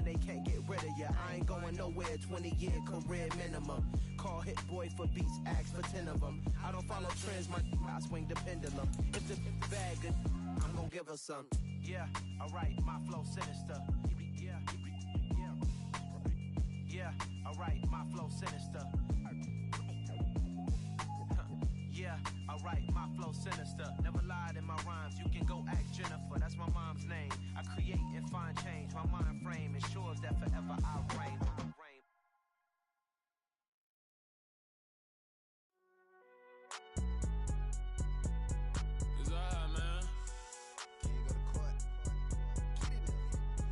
when they can't get rid of ya. I ain't going nowhere, 20-year career minimum. Call hit boy for beats, ask for 10 of them. I don't follow trends, I swing the pendulum. If the bag good, I'm gonna give her some. Yeah, alright, my flow sinister. Yeah, alright, my flow sinister. Yeah, alright, my flow sinister. Never lied in my rhymes, you can go ask Jennifer. That's my mom's name. I create and find change. My mind frame ensures that forever I reign. It's alright, man. Can you go to court? Get it in.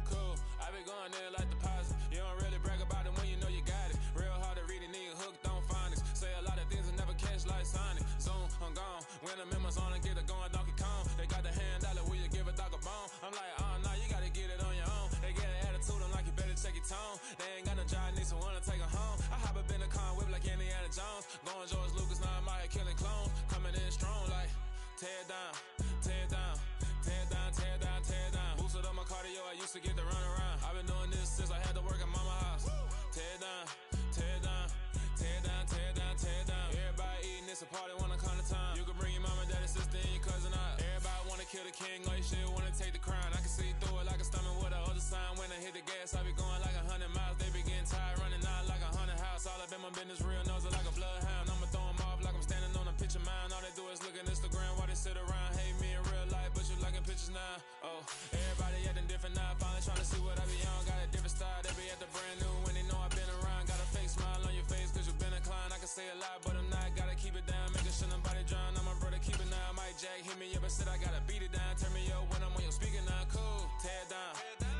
Cool, I been going there like deposit. You don't really brag about it when you know you got it. Real hard to read, a nigga hooked on phonics. Say a lot of things and never catch like Sonic. Zoom, I'm gone. When I'm in my zone and get it going Donkey Kong. They got the hand dollar, will you give a dog a bone? I'm like, oh no, you gotta get it on your own. They get an attitude, I'm like, you better check your tone. They ain't got no job, need someone to take her home. I hop up in the car, whip like Indiana Jones. Going George Lucas, now I'm out here killing clones. Coming in strong like, tear down, tear down, tear down, tear down, tear down. Boosted up my cardio, I used to get to run around. I've been doing this since I had to work at mama house. Tear down, tear down, tear down, tear down, tear down. Everybody eating, it's a party when I come to time. You can bring your mama, daddy, sister, and your cousin out. Everybody wanna kill the king, or you shit wanna take the crown. I can see through it like a stomach with a other sign. When I hit the gas, I be going like 100 miles. They be getting tired, running out like 100 house. All up in my business, real nose like a bloodhound. I'ma throw 'em off like I'm standing on a picture mine. All they do is look at Instagram while they sit around. Hate me in real life, but you liking pictures now. Oh, everybody acting different now. Finally trying to see what I be on. Got a different style, they be at the brand new when they know I've been around. Got a fake smile on your face cause you been inclined. I can say a lot, but I'm not. Gotta keep it down, making sure nobody drown. I'm my brother, keep it now. Mike Jack hit me up and said I gotta beat it down. Turn me up when I'm on your speaker now. Cool, tear down,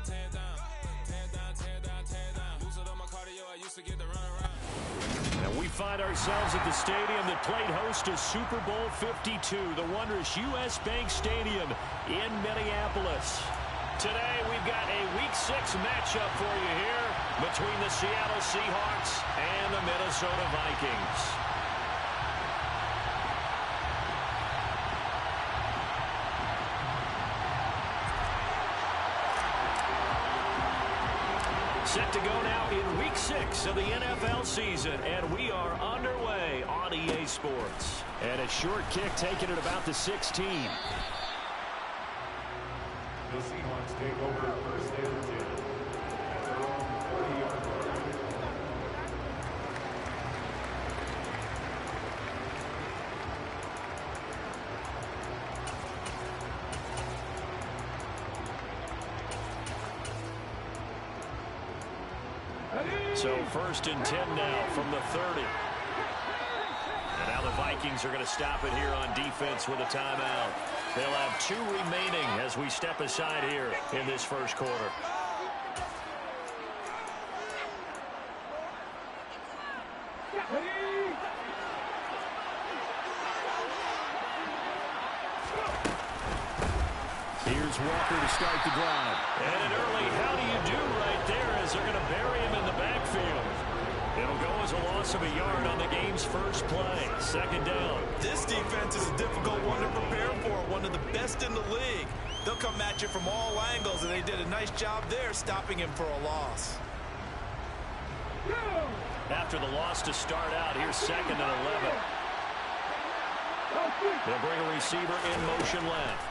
tear down, tear down, tear down, tear down. Boosted up my cardio, I used to get to run around. And we find ourselves at the stadium that played host to Super Bowl 52, the wondrous U.S. Bank Stadium in Minneapolis. Today, we've got a Week 6 matchup for you here between the Seattle Seahawks and the Minnesota Vikings. Set to go now in Week 6 of the NFL season, and we are underway on EA Sports. And a short kick taken at about the 16. The Seahawks take over first and 10 at their own 40-yard line. So first and 10 now from the 30. And now the Vikings are going to stop it here on defense with a timeout. They'll have 2 remaining as we step aside here in this first quarter. Here's Walker to start the drive. And an early how do you do right there as they're going to bury him in the backfield. It'll go as a loss of a yard on the game's first play. Second down. This defense is a difficult one to prepare for, one of the best in the league. They'll come at you from all angles, and they did a nice job there stopping him for a loss. After the loss to start out, here's second and 11. They'll bring a receiver in motion left.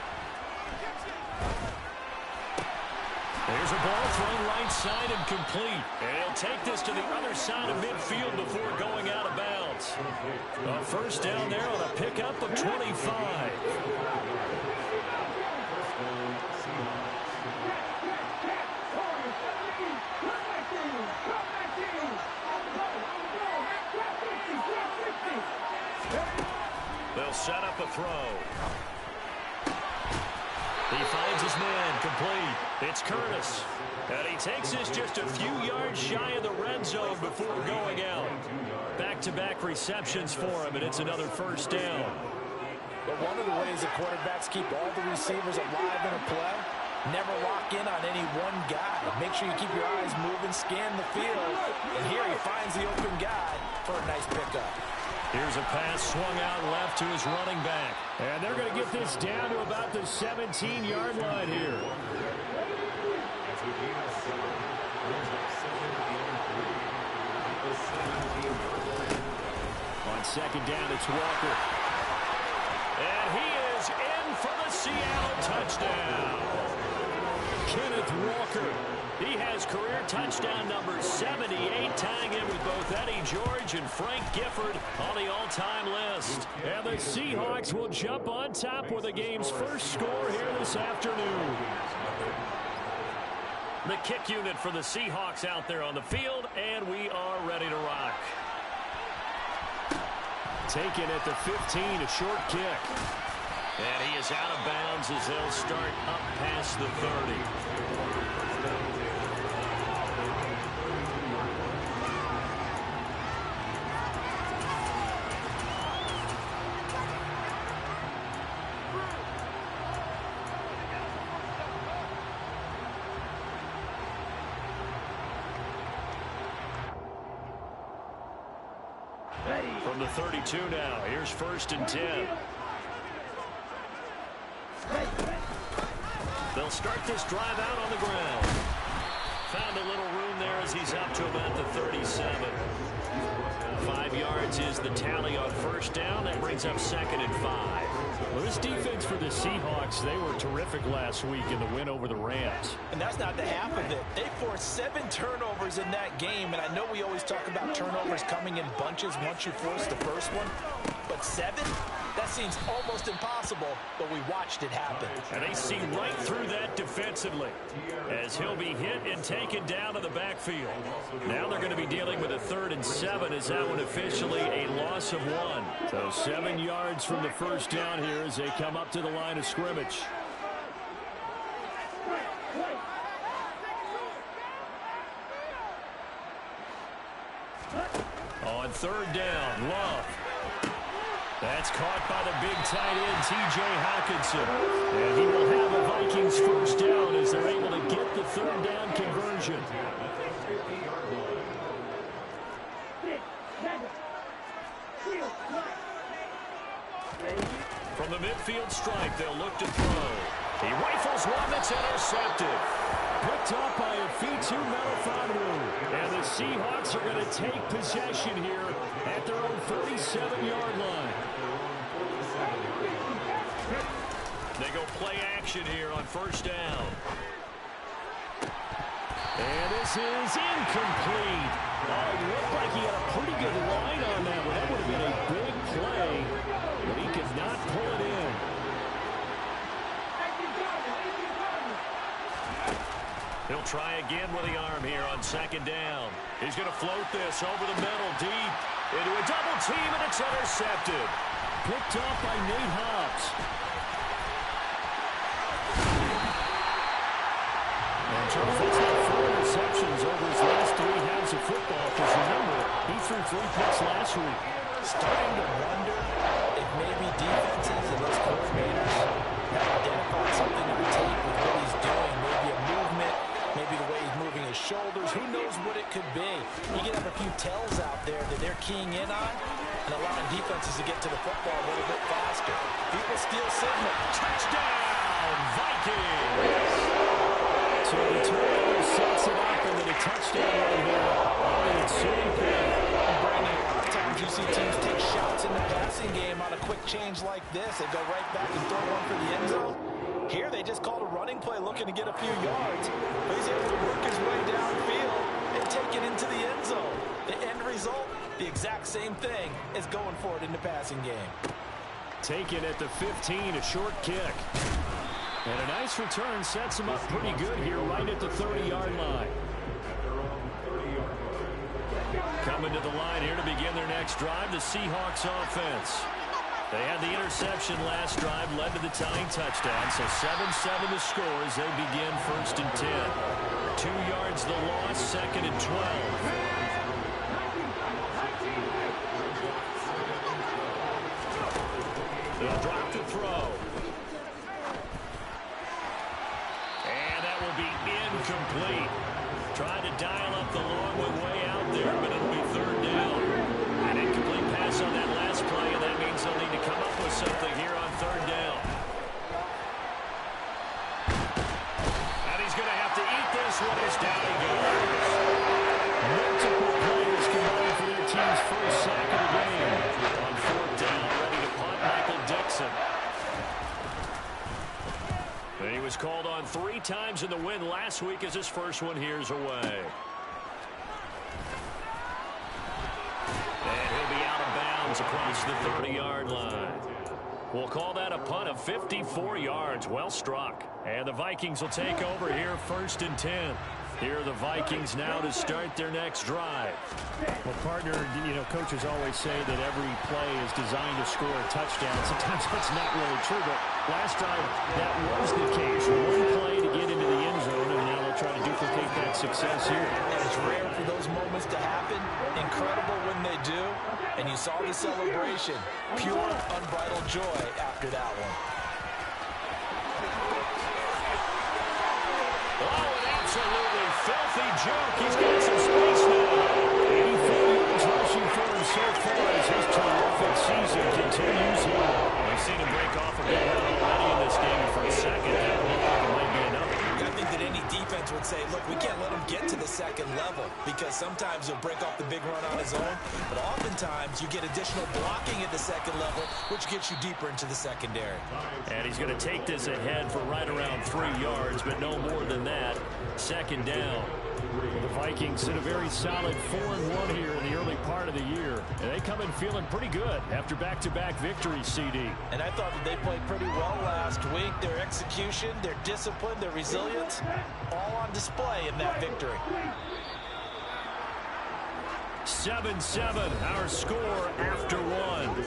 There's a ball thrown right side and complete. And he'll take this to the other side of midfield before going out of bounds. A first down there on a pickup of 25. They'll set up a throw. He finds his man, complete. It's Curtis. And he takes this just a few yards shy of the red zone before going out. Back-to-back receptions for him, and it's another first down. But one of the ways that quarterbacks keep all the receivers alive in a play, never lock in on any one guy. Make sure you keep your eyes moving, scan the field. And here he finds the open guy for a nice pickup. Here's a pass swung out left to his running back. And they're going to get this down to about the 17-yard line here. second down, it's Walker. And he is in for the Seattle touchdown. Kenneth Walker. He has career touchdown number 78, tying in with both Eddie George and Frank Gifford on the all-time list. And the Seahawks will jump on top with the game's first score here this afternoon. The kick unit for the Seahawks out there on the field, and we are ready to rock. Taken at the 15, a short kick. And he is out of bounds as they'll start up past the 30. From the 32 now, here's 1st and 10. They'll start this drive out on the ground. Found a little room there as he's up to about the 37. 5 yards is the tally on 1st down. That brings up 2nd and 5. Well, this defense for the Seahawks, they were terrific last week in the win over the Rams. And that's not the half of it. They forced 7 turnovers in that game, and I know we always talk about turnovers coming in bunches once you force the first one, but 7? That seems almost impossible, but we watched it happen. And they see right through that defensively as he'll be hit and taken down to the backfield. Now they're going to be dealing with a 3rd and 7 as that one officially a loss of 1. So 7 yards from the 1st down here as they come up to the line of scrimmage. On 3rd down, Love. That's caught by the big tight end, T.J. Hockenson. And he will have a Vikings 1st down as they're able to get the 3rd down conversion. From the midfield stripe, they'll look to throw. He rifles one that's intercepted. Picked up by a Fitu Melifonwu. And the Seahawks are going to take possession here at their own 37-yard line. They go play action here on 1st down. And this is incomplete. Oh, it looked like he had a pretty good line on that one. That would have been a big play, but he could not pull it in. He'll try again with the arm here on 2nd down. He's going to float this over the middle, deep into a double team, and it's intercepted. Picked up by Nate Hobbs. And Charles, that's not 4 interceptions over his last 3 halves of football, because remember, he threw 3 picks last week. Starting to wonder if maybe defenses and those coordinators have identified something on tape with what he's doing. Maybe a movement, maybe the way he's moving his shoulders. Who knows what it could be? You can have a few tells out there that they're keying in on and allowing defenses to get to the football a little bit faster. People steal signal. Touchdown, Vikings! So the turnover sets it up, and then a touchdown right here on the ensuing play. Brandon, a lot of times you see teams take shots in the passing game on a quick change like this. They go right back and throw one for the end zone. Here they just called a running play looking to get a few yards. But he's able to work his way downfield and take it into the end zone. The end result, the exact same thing as going for it in the passing game. Taken at the 15, a short kick. And a nice return sets him up pretty good here right at the 30-yard line. Coming to the line here to begin their next drive, the Seahawks offense. They had the interception last drive, led to the tying touchdown, so 7-7 the score as they begin 1st and 10. 2 yards the loss, 2nd and 12. They'll drop the throw. And that will be incomplete. Tried to dial up the long one way out there, but it'll be 3rd down. An incomplete pass on that last play, and that means they'll need to come up with something here on 3rd down. And he's going to have to eat this one as down he goes. Multiple players combined for their team's first sack of the game. last week as his first one here's away. And he'll be out of bounds across the 30-yard line. We'll call that a punt of 54 yards. Well struck. And the Vikings will take over here, 1st and 10. Here are the Vikings now to start their next drive. Well, partner, coaches always say that every play is designed to score a touchdown. Sometimes that's not really true, but last drive that was the case. One play to get into the end zone, and now they'll try to duplicate that success here. And it's rare for those moments to happen. Incredible when they do. And you saw the celebration. Pure, unbridled joy after that one. Oh, an absolutely filthy joke. He's got some space now. 84 yards rushing for him so far as his terrific season continues here. We've seen him break off a big run already in this game. For a second, that looked like it might be another. I think that any defense would say, look, we can't let him get to the second level because sometimes he'll break off the big run on his own, but oftentimes you get additional blocking at the second level, which gets you deeper into the secondary. And he's going to take this ahead for right around 3 yards, but no more than that. 2nd down. The Vikings hit a very solid 4-1 here in the early part of the year. And they come in feeling pretty good after back-to-back victories, CD. And I thought that they played pretty well last week. Their execution, their discipline, their resilience, all on display in that victory. 7-7, our score after one.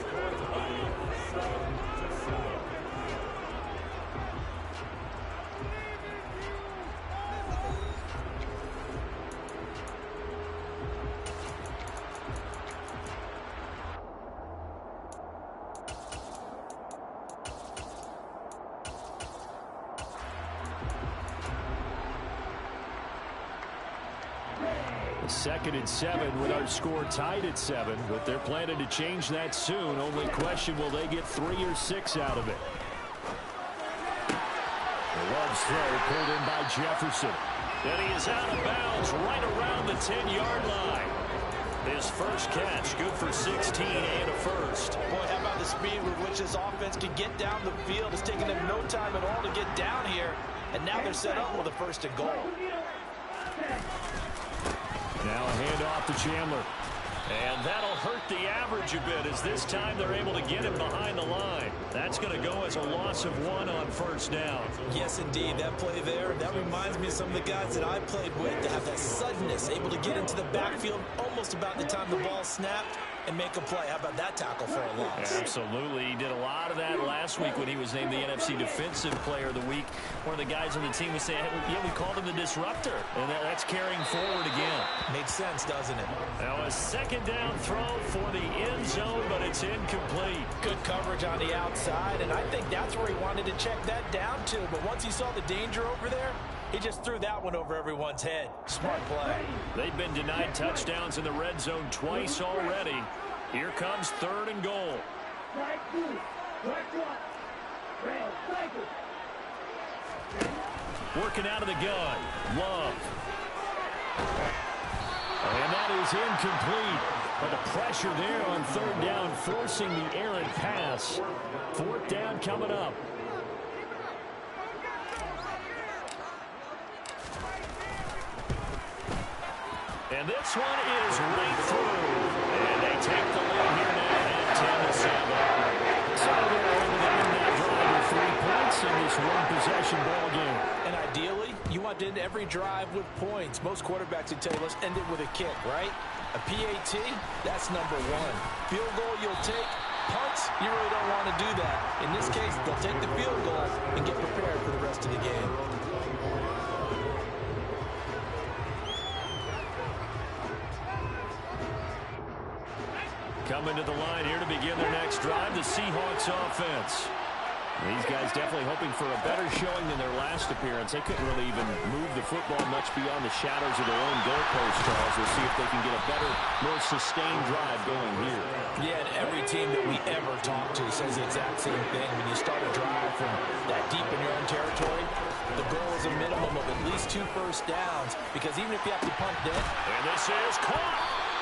Second and 7 with our score tied at 7, but they're planning to change that soon. Only question, will they get 3 or 6 out of it? Love's throw pulled in by Jefferson. And he is out of bounds right around the 10-yard line. His first catch, good for 16 and a first. Boy, how about the speed with which this offense can get down the field? It's taking them no time at all to get down here, and now they're set up with a 1st and goal. Now a handoff to Chandler. And that'll hurt the average a bit as this time they're able to get him behind the line. That's going to go as a loss of 1 on 1st down. Yes, indeed. That play there, that reminds me of some of the guys that I played with to have that suddenness, able to get into the backfield almost about the time the ball snapped and make a play. How about that tackle for a loss? Absolutely. He did a lot of that last week when he was named the NFC Defensive Player of the Week. One of the guys on the team was saying, hey, yeah, we called him the disruptor. And that's carrying forward again. Makes sense, doesn't it? Now a 2nd down throw for the end zone, but it's incomplete. Good coverage on the outside, and I think that's where he wanted to check that down to. But once he saw the danger over there, he just threw that one over everyone's head. Smart play. They've been denied touchdowns in the red zone twice already. Here comes 3rd and goal. Working out of the gun. Love. And that is incomplete. But the pressure there on 3rd down, forcing the errant pass. 4th down coming up. And this one is right through. And they take the lead here now at 10-7. So they're able to end that drive with 3 points in this one-possession ball game. And ideally, you want to end every drive with points. Most quarterbacks would tell you, let's end it with a kick, right? A PAT, that's number 1. Field goal you'll take. Punts, you really don't want to do that. In this case, they'll take the field goal and get prepared for the rest of the game. Coming to the line here to begin their next drive, the Seahawks offense. These guys definitely hoping for a better showing than their last appearance. They couldn't really even move the football much beyond the shadows of their own goalpost, Charles. We'll see if they can get a better, more sustained drive going here. Yeah, and every team that we ever talk to says the exact same thing. When you start a drive from that deep in your own territory, the goal is a minimum of at least 2 first downs, because even if you have to punt dead. And this is caught.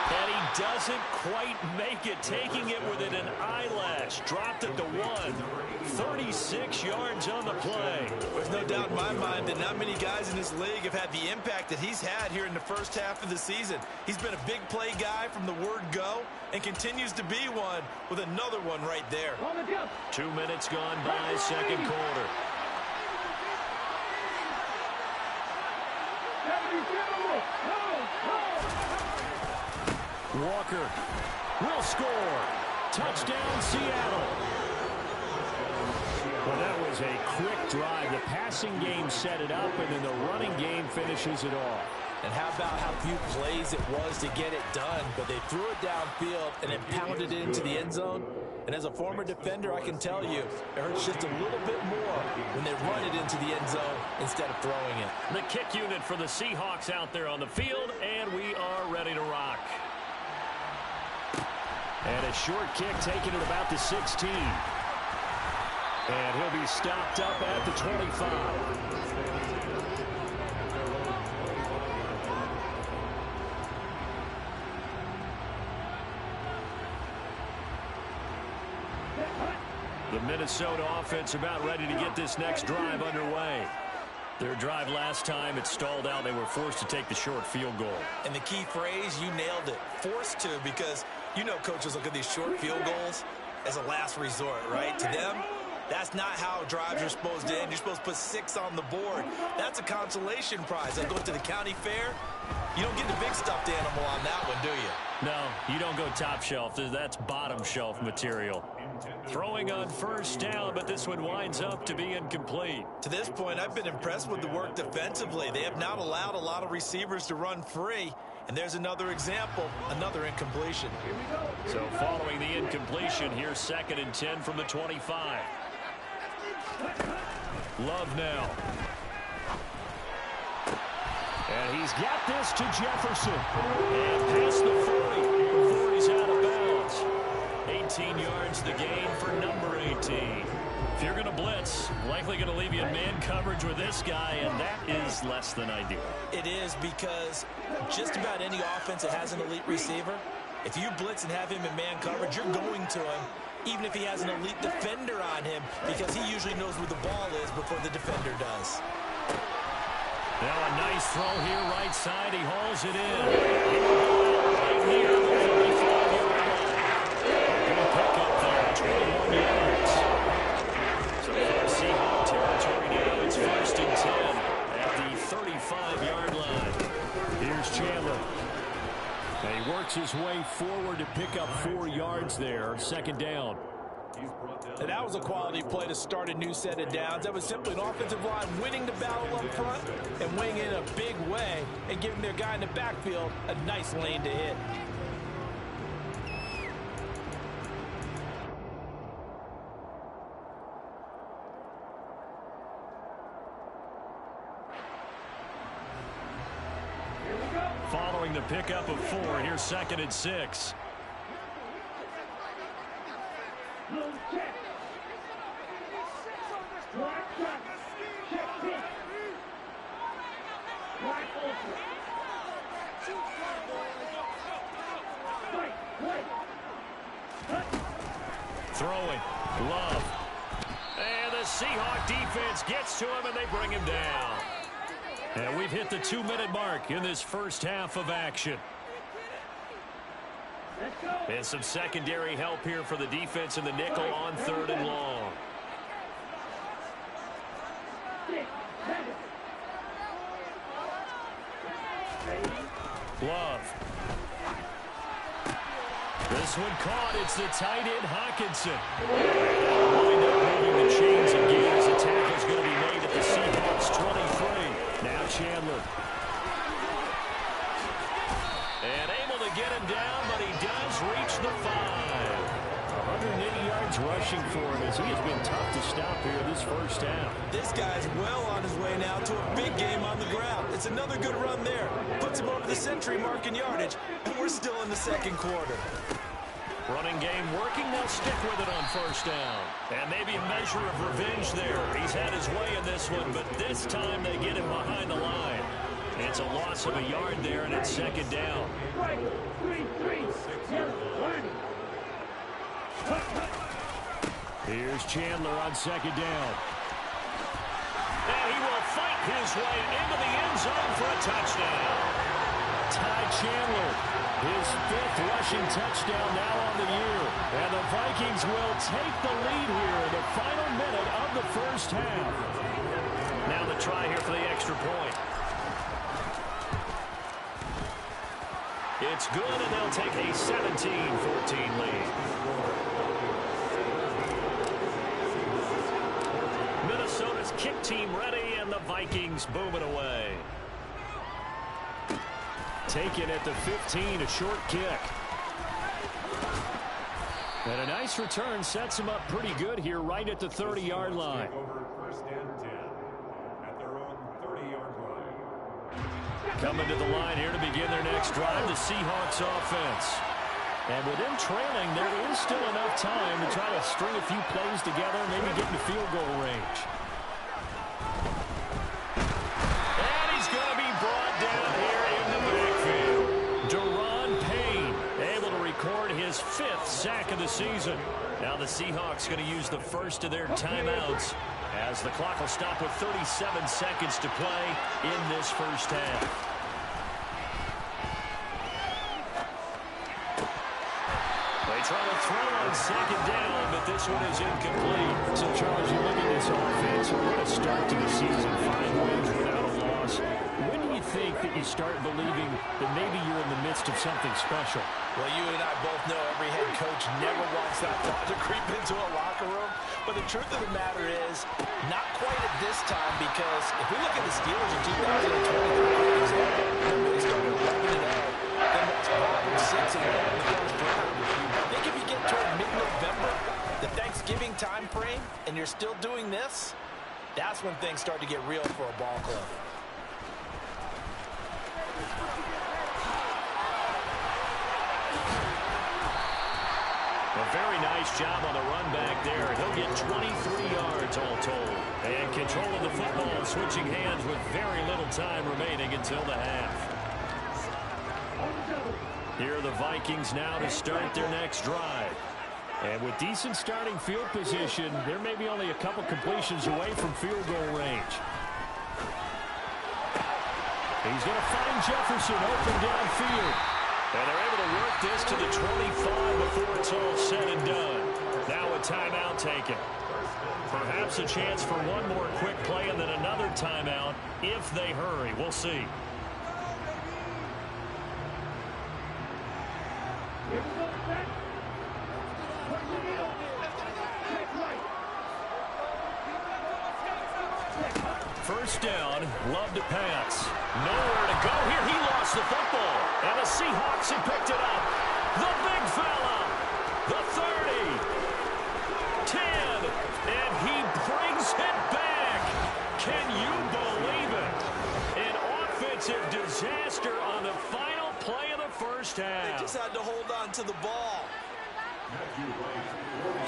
And he doesn't quite make it, taking it within an eyelash. Dropped it to 1. 36 yards on the play. There's no doubt in my mind that not many guys in this league have had the impact that he's had here in the first half of the season. He's been a big play guy from the word go and continues to be one with another one right there. 2 minutes gone by, second quarter. Walker will score. Touchdown, Seattle. Well, that was a quick drive. The passing game set it up, and then the running game finishes it off. And how about how few plays it was to get it done, but they threw it downfield and then pounded it into the end zone. And as a former defender, I can tell you, it hurts just a little bit more when they run it into the end zone instead of throwing it. The kick unit for the Seahawks out there on the field, and we are ready to rock. And a short kick taken at about the 16. And he'll be stopped up at the 25. The Minnesota offense about ready to get this next drive underway. Their drive last time, it stalled out. They were forced to take the short field goal. And the key phrase, you nailed it, forced to, because you know coaches look at these short field goals as a last resort, right? To them, that's not how drives are supposed to end. You're supposed to put 6 on the board. That's a consolation prize. I go to the county fair. You don't get the big stuffed animal on that one, do you? No, you don't go top shelf. That's bottom shelf material. Throwing on first down, but this one winds up to be incomplete. To this point, I've been impressed with the work defensively. They have not allowed a lot of receivers to run free. And there's another example, another incompletion. So following the incompletion, here's 2nd and 10 from the 25. Love now. And he's got this to Jefferson. And past the 40 before he's out of bounds. 18 yards the gain for number 18. If you're going to blitz, likely going to leave you in man coverage with this guy, and that is less than ideal. It is, because just about any offense that has an elite receiver, if you blitz and have him in man coverage, you're going to him, even if he has an elite defender on him, because he usually knows where the ball is before the defender does. Now a nice throw here, right side. He hauls it in. Right here, the 35-yard line. Good pick up there, 21 yards. So from Seahawks territory now, it's 1st and 10 at the 35-yard line. Here's Chandler. And he works his way forward to pick up 4 yards there. 2nd down. And that was a quality play to start a new set of downs. That was simply an offensive line winning the battle up front and winning in a big way and giving their guy in the backfield a nice lane to hit. Following the pickup of 4, here's 2nd and 6. Throwing. Love. And the Seahawk defense gets to him, and they bring him down. And we've hit the 2-minute mark in this first half of action. And some secondary help here for the defense in the nickel on 3rd and long. Love. This one caught. It's the tight end, Hawkinson. Wind up moving the chains of games. The tackle's going to be made at the Seahawks 23. Now Chandler. And able to get him down, but he does reach the 5. 180 yards rushing for him as he has been tough to stop here this first half. This guy's well on his way now to a big game on the ground. It's another good run there. Puts him over the century mark in yardage, and we're still in the 2nd quarter. Running game working. They'll stick with it on 1st down. And maybe a measure of revenge there. He's had his way in this one, but this time they get him behind the line. It's a loss of a yard there, and it's second down. Here's Chandler on second down. And he will fight his way into the end zone for a touchdown. Ty Chandler, his 5th rushing touchdown now on the year. And the Vikings will take the lead here in the final minute of the first half. Now the try here for the extra point. It's good, and they'll take a 17-14 lead. Minnesota's kick team ready, and the Vikings boom it away. Taken at the 15, a short kick. And a nice return sets them up pretty good here right at the 30-yard line. Over first and 10 at their own 30-yard line. Coming to the line here to begin their next drive, the Seahawks offense. And with them trailing, there is still enough time to try to string a few plays together, maybe get into field goal range. And he's going to be brought down here in the backfield. Deron Payne able to record his 5th sack of the season. Now the Seahawks going to use the first of their timeouts as the clock will stop with 37 seconds to play in this first half. They try to throw on second down, but this one is incomplete. So, Charles, you look at this offense, what a start to the season, 5 wins without a loss. When do you think that you start believing that maybe you're in the midst of something special? Well, you and I both know every head coach never wants that thought to creep into a locker room. But the truth of the matter is, not quite at this time, because if we look at the Steelers in 2023, they started 11-0, then lost 5-6 in the first round. I think if you get toward mid-November, the Thanksgiving time frame, and you're still doing this, that's when things start to get real for a ball club. A very nice job on the run back there. He'll get 23 yards all told. And control of the football, switching hands with very little time remaining until the half. Here are the Vikings now to start their next drive. And with decent starting field position, there may be only a couple completions away from field goal range. He's going to find Jefferson open downfield. And they're able to work this to the 25 before it's all said and done. Now a timeout taken. Perhaps a chance for one more quick play and then another timeout if they hurry. We'll see. First down, Love to pass. Nowhere to go here. He lost the football. And the Seahawks have picked it up. The big fella. The 30. 10. And he brings it back. Can you believe it? An offensive disaster on the final play of the first half. They just had to hold on to the ball.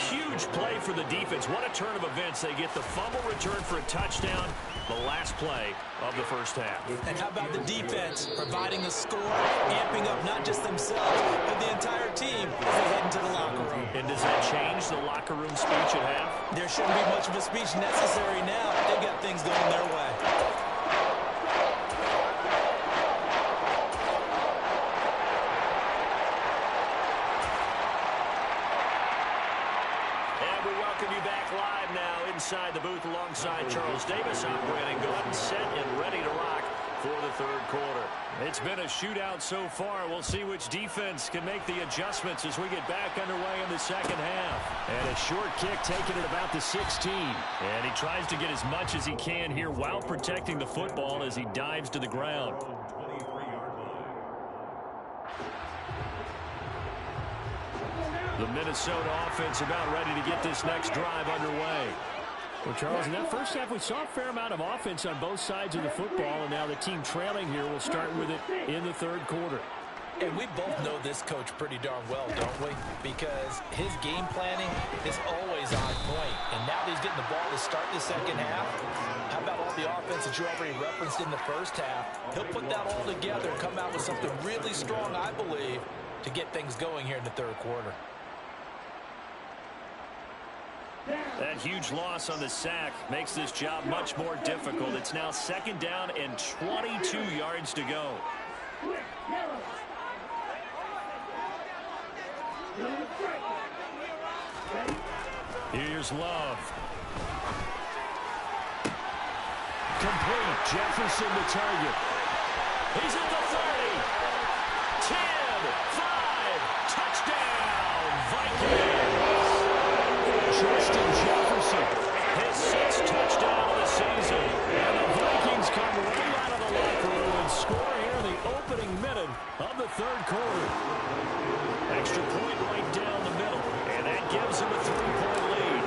Huge play for the defense. What a turn of events. They get the fumble return for a touchdown. The last play of the first half. And how about the defense providing a score, amping up not just themselves, but the entire team as they head into the locker room. And does that change the locker room speech at half? There shouldn't be much of a speech necessary now. They've got things going their way. Inside the booth alongside Charles Davis, operating good, set and ready to rock for the third quarter. It's been a shootout so far. We'll see which defense can make the adjustments as we get back underway in the second half. And a short kick taken at about the 16. And he tries to get as much as he can here while protecting the football as he dives to the ground. The Minnesota offense about ready to get this next drive underway. Well, Charles, in that first half, we saw a fair amount of offense on both sides of the football, and now the team trailing here will start with it in the third quarter. And we both know this coach pretty darn well, don't we? Because his game planning is always on point. And now that he's getting the ball to start the second half, how about all the offense that you already referenced in the first half? He'll put that all together and come out with something really strong, I believe, to get things going here in the third quarter. That huge loss on the sack makes this job much more difficult. It's now second down and 22 yards to go. Here's Love. Complete. Jefferson the target. He's at the 30. 10, 5, touchdown, Vikings. Justin Jefferson, his 6th touchdown of the season. And the Vikings come right out of the locker room and score here in the opening minute of the third quarter. Extra point right down the middle, and that gives him a 3-point lead.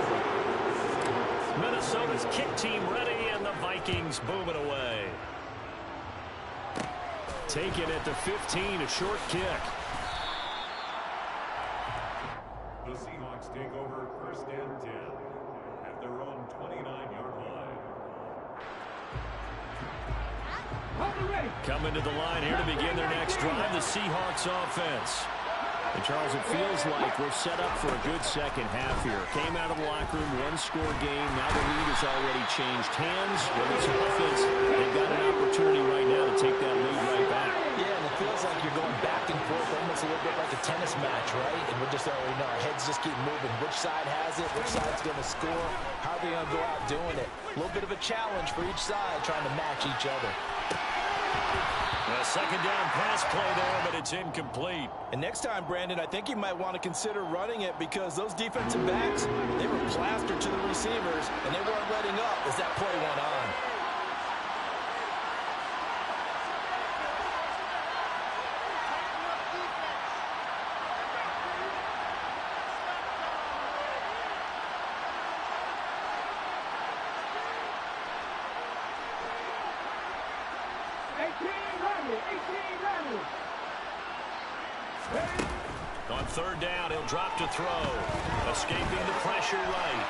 Minnesota's kick team ready, and the Vikings boom it away. Taken at the 15, a short kick. The Seahawks take over first and 10 at their own 29-yard line. Coming to the line here to begin their next drive, the Seahawks offense. And Charles, it feels like we're set up for a good second half here. Came out of the locker room, one-score game. Now the lead has already changed hands. With this offense, they've got an opportunity right now to take that lead right back. Yeah, and it feels like you're going back and forth almost a little bit like a tennis match, right? And we just already know our heads just keep moving. Which side has it? Which side's going to score? How are they going to go out doing it? A little bit of a challenge for each side trying to match each other. A second down pass play there, but it's incomplete. And next time, Brandon, I think you might want to consider running it because those defensive backs, they were plastered to the receivers, and they weren't letting up as that play went on. On third down, he'll drop to throw. Escaping the pressure right.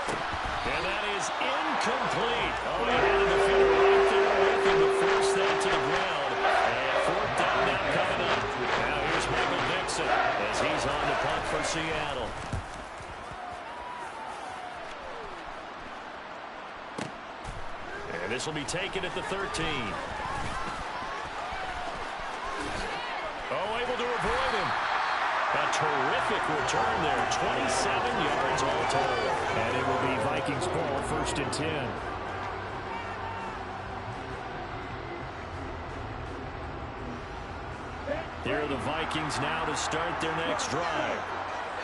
And that is incomplete. Oh, he had a defender right there with him to force that to the ground. And fourth down now coming up. Now here's Michael Dixon as he's on the punt for Seattle. And this will be taken at the 13. Oh, able to avoid him. A terrific return there. 27 yards all total. And it will be Vikings ball, first and 10. Here are the Vikings now to start their next drive.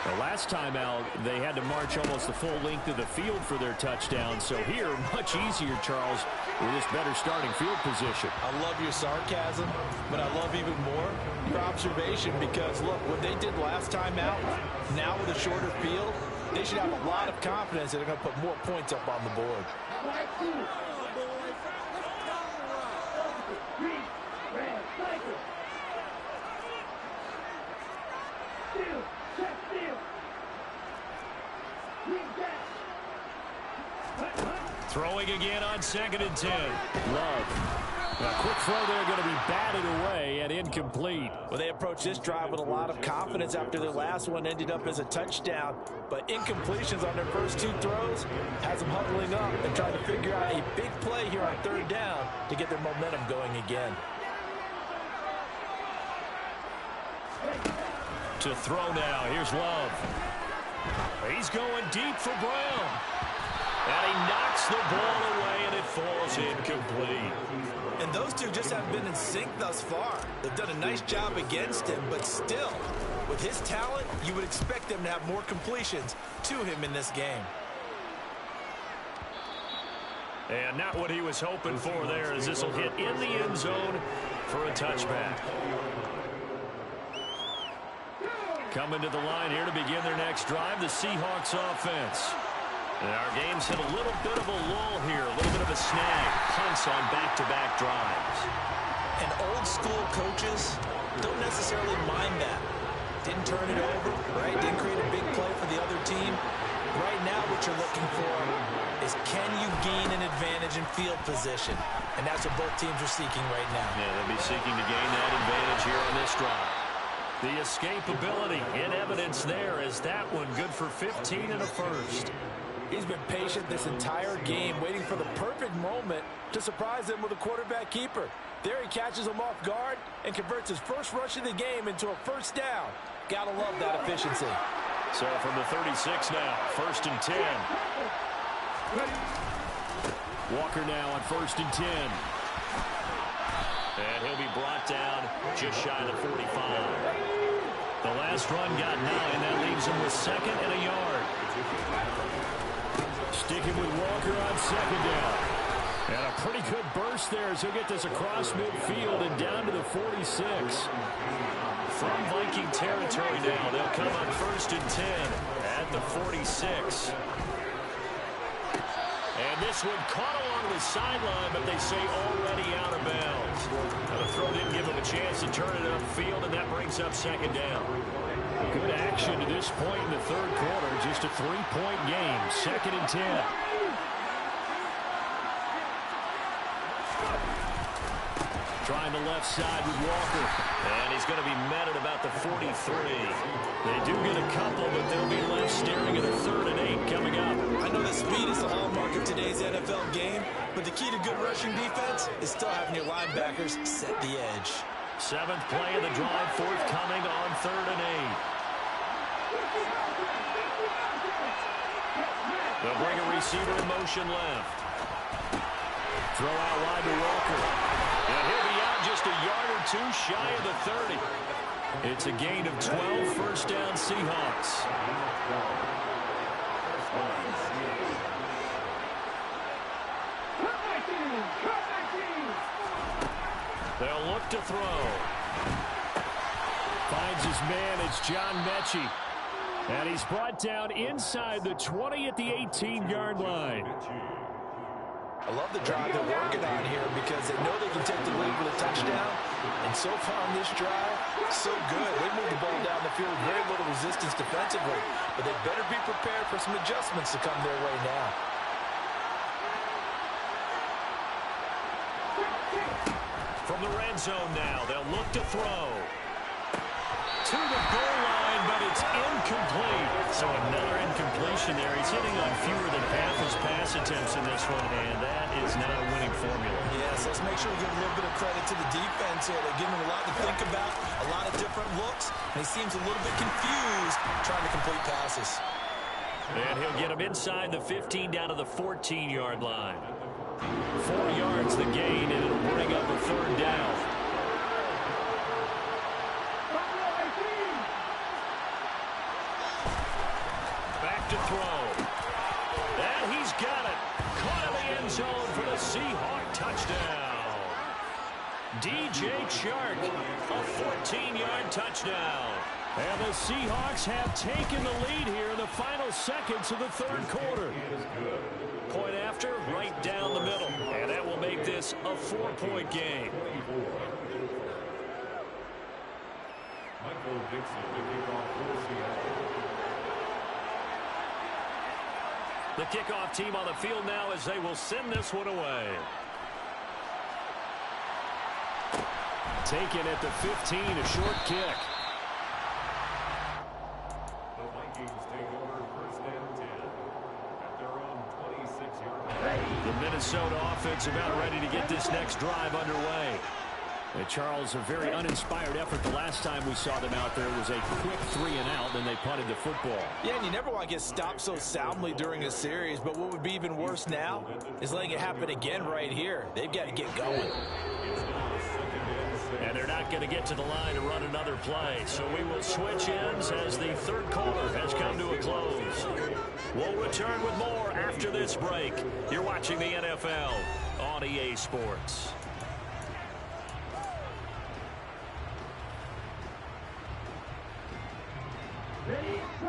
The last time out, they had to march almost the full length of the field for their touchdown. So here, much easier, Charles, with this better starting field position. I love your sarcasm, but I love even more your observation because, look, what they did last time out, now with a shorter field, they should have a lot of confidence that they're going to put more points up on the board. Throwing again on second and 10. Love. A quick throw there going to be batted away and incomplete. Well, they approached this drive with a lot of confidence after their last one ended up as a touchdown. But incompletions on their first two throws has them huddling up and trying to figure out a big play here on third down to get their momentum going again. To throw now. Here's Love. He's going deep for Brown. And he knocks the ball away, and it falls incomplete. And those two just haven't been in sync thus far. They've done a nice job against him, but still, with his talent, you would expect them to have more completions to him in this game. And not what he was hoping for there, as this will hit in the end zone for a touchback. Coming to the line here to begin their next drive, the Seahawks offense. And our game's hit a little bit of a lull here, a little bit of a snag. Punts on back-to-back drives. And old school coaches don't necessarily mind Didn't turn it over, right? Didn't create a big play for the other team. Right now, what you're looking for is can you gain an advantage in field position? And that's what both teams are seeking right now. Yeah, they'll be seeking to gain that advantage here on this drive. The escapability in evidence there as that one good for 15 and a first. He's been patient this entire game, waiting for the perfect moment to surprise him with a quarterback keeper. There he catches him off guard and converts his first rush of the game into a first down. Gotta love that efficiency. So from the 36 now, 1st and 10. Walker now on 1st and 10. And he'll be brought down just shy of the 45. The last run got 9. That leaves him with 2nd and a yard. Sticking with Walker on 2nd down. And a pretty good burst there as he'll get this across midfield and down to the 46. From Viking territory now, they'll come on 1st and 10 at the 46. And this one caught along the sideline, but they say already out of bounds. Now the throw didn't give him a chance to turn it upfield, and that brings up 2nd down. Good action to this point in the 3rd quarter. Just a 3-point game. 2nd and 10. Trying the left side with Walker. And he's going to be met at about the 43. They do get a couple, but they'll be left staring at a 3rd and 8 coming up. I know that speed is the hallmark of today's NFL game, but the key to good rushing defense is still having your linebackers set the edge. 7th play of the drive, forthcoming on 3rd and 8. They'll bring a receiver in motion left. Throw out wide to Walker. And he'll be out just a yard or 2 shy of the 30. It's a gain of 12, first down Seahawks. They'll look to throw. Finds his man, it's John Mechie. And he's brought down inside the 20 at the 18-yard line. I love the drive they're working on here because they know they can take the lead with a touchdown. And so far on this drive, so good. They moved the ball down the field with very little resistance defensively. But they better be prepared for some adjustments to come their way now. From the red zone now, they'll look to throw. To the goal line, but it's incomplete. So another incompletion there. He's hitting on fewer than half his pass attempts in this one, and that is not a winning formula. Yes, let's make sure we give a little bit of credit to the defense here. They're giving him a lot to think about, a lot of different looks, and he seems a little bit confused trying to complete passes. And he'll get him inside the 15 down to the 14-yard line. 4 yards the gain, and it'll bring up a 3rd down. To throw. And he's got it. Caught in the end zone for the Seahawk touchdown. DJ Chark, a 14-yard touchdown. And the Seahawks have taken the lead here in the final seconds of the 3rd quarter. Point after, right down the middle. And that will make this a 4-point game. Michael Dixon to kick off for Seattle. The kickoff team on the field now as they will send this one away. Taken at the 15, a short kick. The Vikings take over 1st and 10 at their own 26-yard line. The Minnesota offense about ready to get this next drive underway. And Charles, a very uninspired effort the last time we saw them out there. It was a quick 3-and-out, then they punted the football. Yeah, and you never want to get stopped so soundly during a series, but what would be even worse now is letting it happen again right here. They've got to get going. And they're not going to get to the line to run another play, so we will switch ends as the 3rd quarter has come to a close. We'll return with more after this break. You're watching the NFL on EA Sports.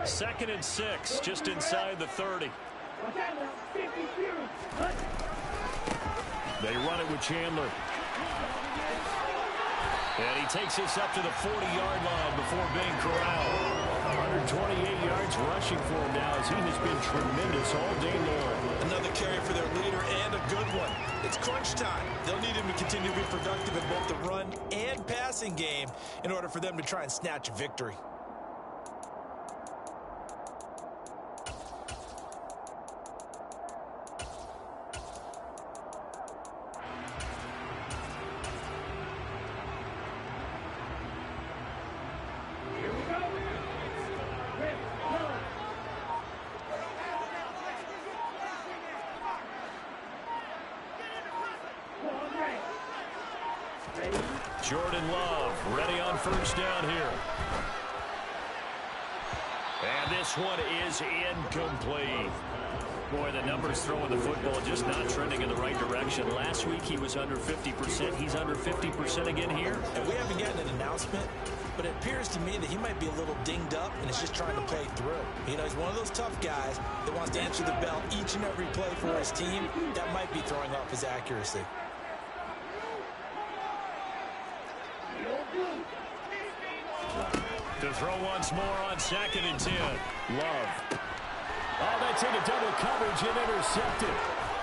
2nd and 6, just inside the 30. They run it with Chandler. And he takes this up to the 40-yard line before being corralled. 128 yards rushing for him now as he has been tremendous all day long. Another carry for their leader and a good one. It's crunch time. They'll need him to continue to be productive in both the run and passing game in order for them to try and snatch a victory. Jordan Love ready on first down here. And this one is incomplete. Boy, the numbers throwing the football just not trending in the right direction. Last week he was under 50%. He's under 50% again here. And we haven't gotten an announcement, but it appears to me that he might be a little dinged up and is just trying to play through. You know, he's one of those tough guys that wants to answer the bell each and every play for his team. That might be throwing off his accuracy. To throw once more on 2nd and 10. Love. Oh, that's into double coverage and intercepted.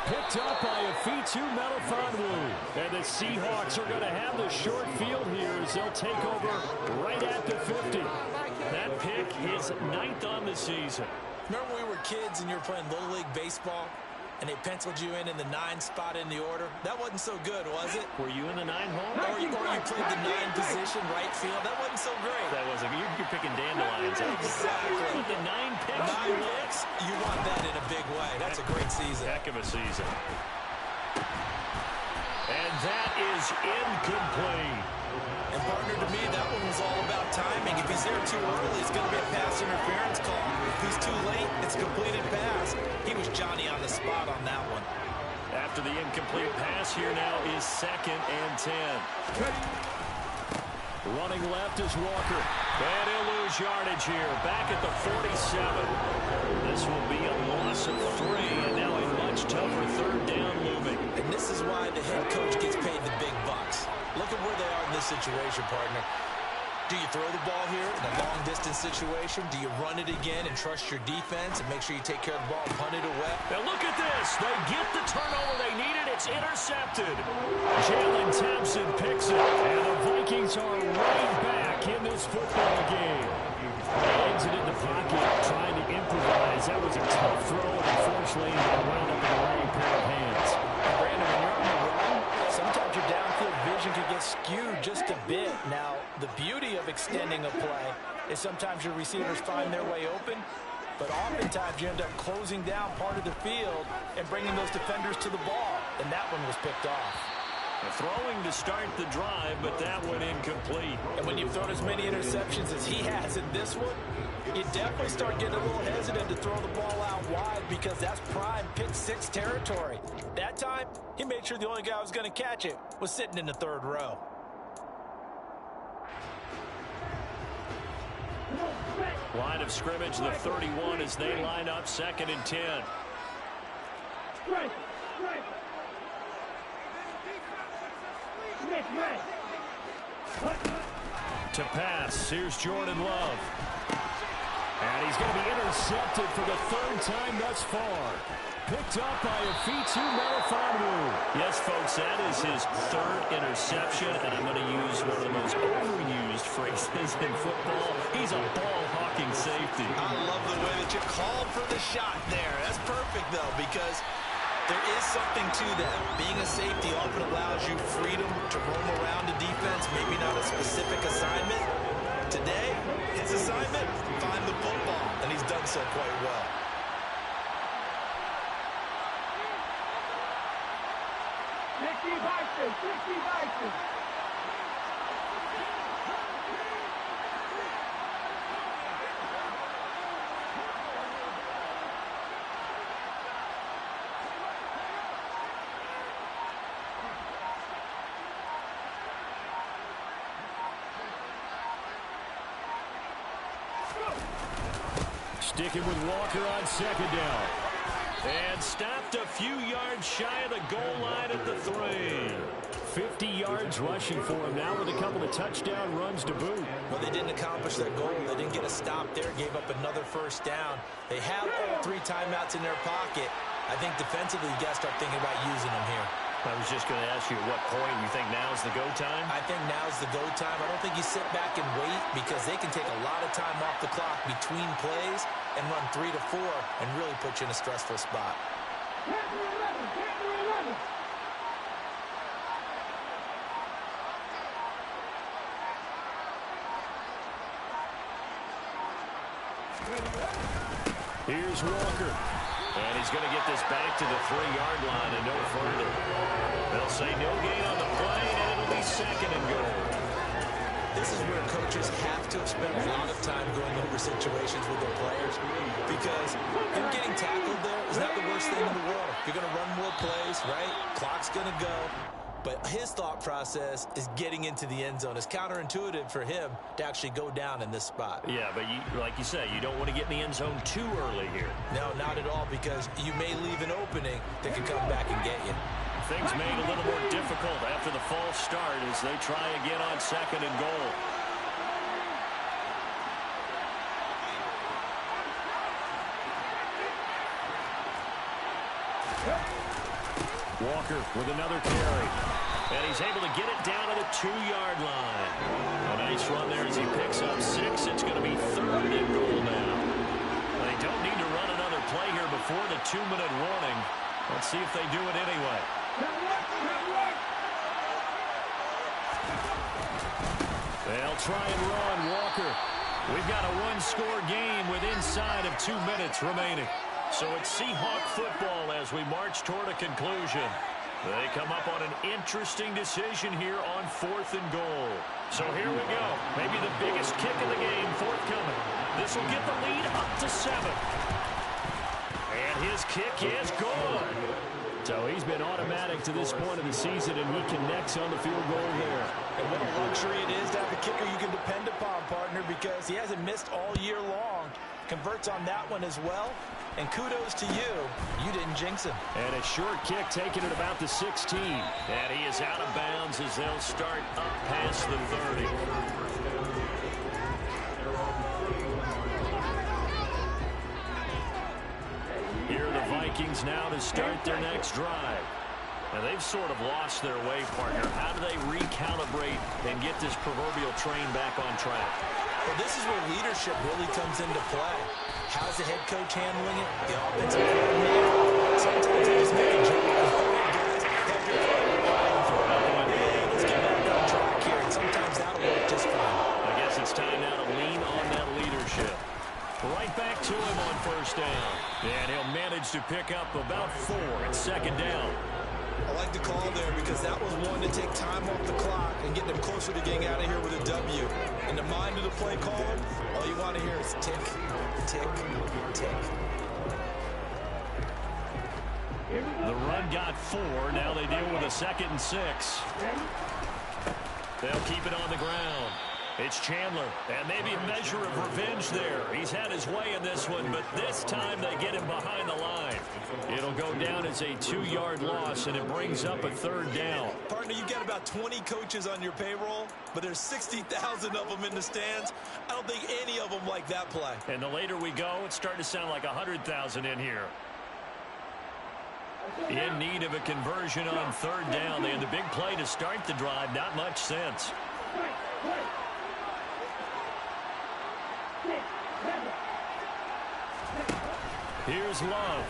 Picked up by Afitu Melifonwu. And the Seahawks are going to have the short field here as they'll take over right at the 50. That pick is 9th on the season. Remember when we were kids and you were playing Little League Baseball and they penciled you in the 9 spot in the order? That wasn't so good, was it? Were you in the 9 hole? Or you played the 9 position, right field? That wasn't so great. That wasn't. You're picking dandelions. Exactly. The 9 picks. 9 picks. You want that in a big way. That's a great season. Heck of a season. And that is incomplete. And partner, to me, that one was all about timing. If he's there too early, it's going to be a pass interference call. If he's too late, it's a completed pass. He was Johnny on the spot on that one. After the incomplete pass, here now is 2nd and 10. Running left is Walker. And he'll lose yardage here. Back at the 47. This will be a loss of 3. And now a much tougher 3rd down looming. And this is why the head coach gets paid the big bucks. Look at where they are in this situation, partner. Do you throw the ball here in a long-distance situation? Do you run it again and trust your defense and make sure you take care of the ball and punt it away? Now look at this. They get the turnover they needed. It's intercepted. Jalen Thompson picks it. And the Vikings are right back in this football game. Exited the pocket, trying to improvise. That was a tough throw, and unfortunately, it wound up in the wrong pair of hands. Brandon, when you're on the run, sometimes your downfield vision can get skewed just a bit. Now, the beauty of extending a play is sometimes your receivers find their way open, but oftentimes you end up closing down part of the field and bringing those defenders to the ball, and that one was picked off. Throwing to start the drive, but that one incomplete. And when you've thrown as many interceptions as he has in this one, you definitely start getting a little hesitant to throw the ball out wide because that's prime pick-6 territory. That time, he made sure the only guy who was going to catch it was sitting in the 3rd row. Line of scrimmage, the 31 as they line up 2nd and 10. To pass, here's Jordan Love. And he's going to be intercepted for the 3rd time thus far. Picked up by Afitu Melifonwu. Yes, folks, that is his 3rd interception, and I'm going to use one of the most overused phrases in football. He's a ball-hawking safety. I love the way that you called for the shot there. That's perfect, though, because there is something to that. Being a safety often allows you freedom to roam around a defense, maybe not a specific assignment. Today, his assignment, find the football, and he's done so quite well. Sticking with Walker on 2nd down. And stopped a few yards shy of the goal line at the 3. 50 yards rushing for him now with a couple of touchdown runs to boot. Well, they didn't accomplish their goal. They didn't get a stop there, gave up another first down. They have all 3 timeouts in their pocket. I think defensively, you got to start thinking about using them here. I was just going to ask you at what point you think now's the go time? I think now's the go time. I don't think you sit back and wait because they can take a lot of time off the clock between plays and run 3 to 4 and really put you in a stressful spot. Here's Walker. And he's going to get this back to the 3-yard line and no further. They'll say no gain on the play, and it'll be 2nd and goal. This is where coaches have to spend a lot of time going over situations with their players because him getting tackled there is not the worst thing in the world. You're going to run more plays, right? Clock's going to go. But his thought process is getting into the end zone. It's counterintuitive for him to actually go down in this spot. Yeah, but like you say, you don't want to get in the end zone too early here. No, not at all, because you may leave an opening that can come back and get you. Things made a little more difficult after the false start as they try again on 2nd and goal. Walker with another carry. And he's able to get it down to the 2-yard line. A nice run there as he picks up 6. It's going to be 3rd and goal now. They don't need to run another play here before the 2-minute warning. Let's see if they do it anyway. They'll try and run Walker. We've got a 1-score game with inside of 2 minutes remaining. So it's Seahawk football as we march toward a conclusion. They come up on an interesting decision here on 4th and goal. So here we go. Maybe the biggest kick of the game forthcoming. This will get the lead up to 7. And his kick is good. So he's been automatic to this point of the season, and he connects on the field goal there. And what a luxury it is to have a kicker you can depend upon, partner, because he hasn't missed all year long. Converts on that one as well. And kudos to you. You didn't jinx him. And a short kick taken at about the 16. And he is out of bounds as they'll start up past the 30. Here are the Vikings now to start their next drive. Now they've sort of lost their way, partner. How do they recalibrate and get this proverbial train back on track? Well, this is where leadership really comes into play. How's the head coach handling it? The offensive coordinator. Sometimes they just make a jump. Let's get back on track here. And sometimes that'll work just fine. I guess it's time now to lean on that leadership. Right back to him on 1st down. And he'll manage to pick up about 4 at 2nd down. I like the call there because that was one to take time off the clock and get them closer to getting out of here with a W. In the mind of the play caller, all you want to hear is tick, tick, tick. The run got 4. Now they deal with a 2nd and 6. They'll keep it on the ground. It's Chandler, and maybe a measure of revenge there. He's had his way in this one, but this time they get him behind the line. It'll go down as a 2-yard loss, and it brings up a 3rd down. Partner, you've got about 20 coaches on your payroll, but there's 60,000 of them in the stands. I don't think any of them like that play. And the later we go, it's starting to sound like 100,000 in here. In need of a conversion on 3rd down. They had the big play to start the drive. Not much sense. Here's Love.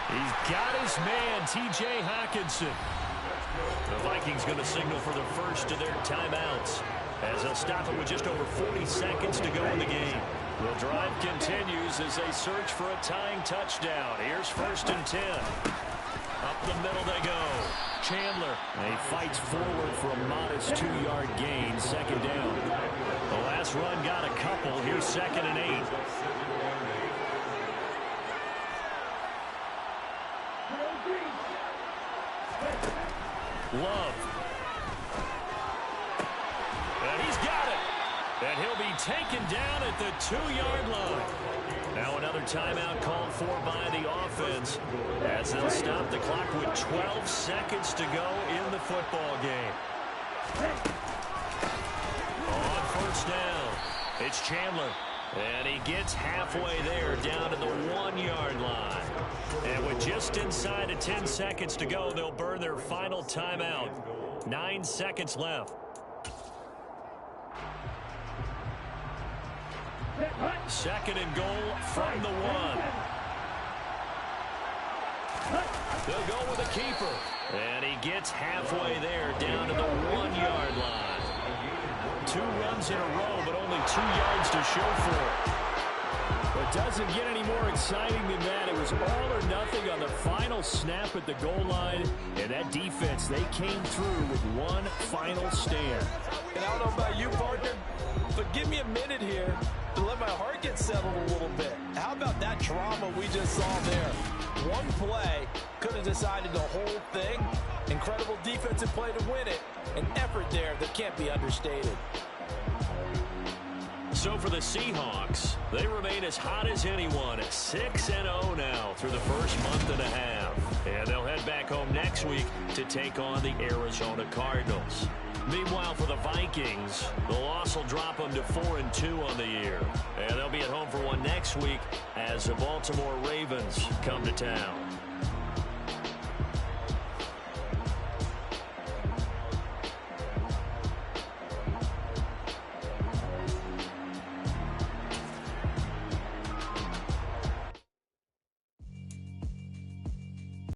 He's got his man, T.J. Hockenson. The Vikings going to signal for the first of their timeouts as they'll stop it with just over 40 seconds to go in the game. The drive continues as they search for a tying touchdown. Here's 1st and 10. Up the middle they go. Chandler. He fights forward for a modest 2-yard gain. 2nd down. The last run got a couple. Here's 2nd and 8. Love. And he's got it. And he'll be taken down at the 2-yard line. Now another timeout called for by the offense as they'll stop the clock with 12 seconds to go in the football game. On first down, it's Chandler. And he gets halfway there down to the 1-yard line. And with just inside of 10 seconds to go, they'll burn their final timeout. 9 seconds left. Second and goal from the 1. They'll go with a keeper. And he gets halfway there down to the 1-yard line. 2 runs in a row, but only 2 yards to show for it. It doesn't get any more exciting than that. It was all or nothing on the final snap at the goal line. And that defense, they came through with one final stand. And I don't know about you, partner, but give me a minute here to let my heart get settled a little bit. How about that drama we just saw there? One play could have decided the whole thing. Incredible defensive play to win it. An effort there that can't be understated. So for the Seahawks, they remain as hot as anyone at 6-0 now through the first month and a half. And they'll head back home next week to take on the Arizona Cardinals. Meanwhile, for the Vikings, the loss will drop them to 4-2 on the year. And they'll be at home for one next week as the Baltimore Ravens come to town.